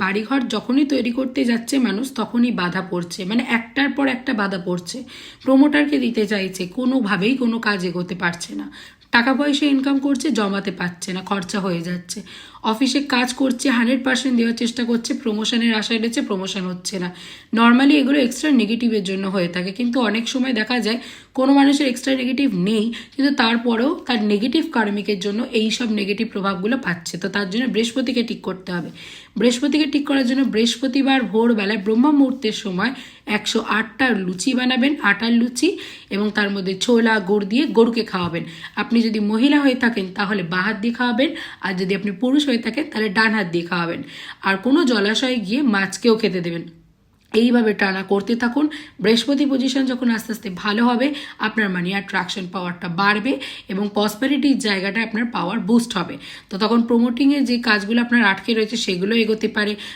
বাড়িঘর যখনই তৈরি করতে যাচ্ছে মানুষ তখনই বাধা পড়ছে, মানে একটার পর একটা বাধা পড়ছে। প্রমোটারকে দিতে চাইছে, কোনোভাবেই কোনো কাজ এগোতে পারছে না। টাকা পয়সা ইনকাম করছে, জমাতে পারছে না, খরচা হয়ে যাচ্ছে। অফিসে কাজ করছে, 100% দেওয়ার চেষ্টা করছে, প্রমোশনের আশায় রয়েছে, প্রমোশন হচ্ছে না। নর্মালি এগুলো এক্সট্রা নেগেটিভের জন্য হয়ে থাকে, কিন্তু অনেক সময় দেখা যায় কোনো মানুষের এক্সট্রা নেগেটিভ নেই, কিন্তু তারপরেও তার নেগেটিভ কার্মিকের জন্য এই সব নেগেটিভ প্রভাবগুলো পাচ্ছে। তো তার জন্য বৃহস্পতিকে ঠিক করতে হবে। বৃহস্পতিকে ঠিক করার জন্য বৃহস্পতিবার ভোরবেলায় ব্রহ্ম মুহূর্তের সময় 108টা লুচি বানাবেন, আটার লুচি, এবং তার মধ্যে ছোলা গুড় দিয়ে গরুকে খাওয়াবেন। আপনি যদি মহিলা হয়ে থাকেন তাহলে বাঁ হাত দিয়ে খাওয়াবেন, আর যদি আপনি পুরুষ হয়ে থাকেন তাহলে ডান হাত দিয়ে খাওয়াবেন। আর কোনো জলাশয়ে গিয়ে মাছকেও খেতে দেবেন। এইভাবে টানা করতে থাকুন। বৃহস্পতি পজিশন যখন আস্তে আস্তে ভালো হবে, আপনার মানি অ্যাট্রাকশন পাওয়ারটা বাড়বে এবং প্রসপারিটির জায়গাটা আপনার পাওয়ার বুস্ট হবে। তো তখন প্রমোটিংয়ের যে কাজগুলো আপনার আটকে রয়েছে সেগুলো এগোতে পারে।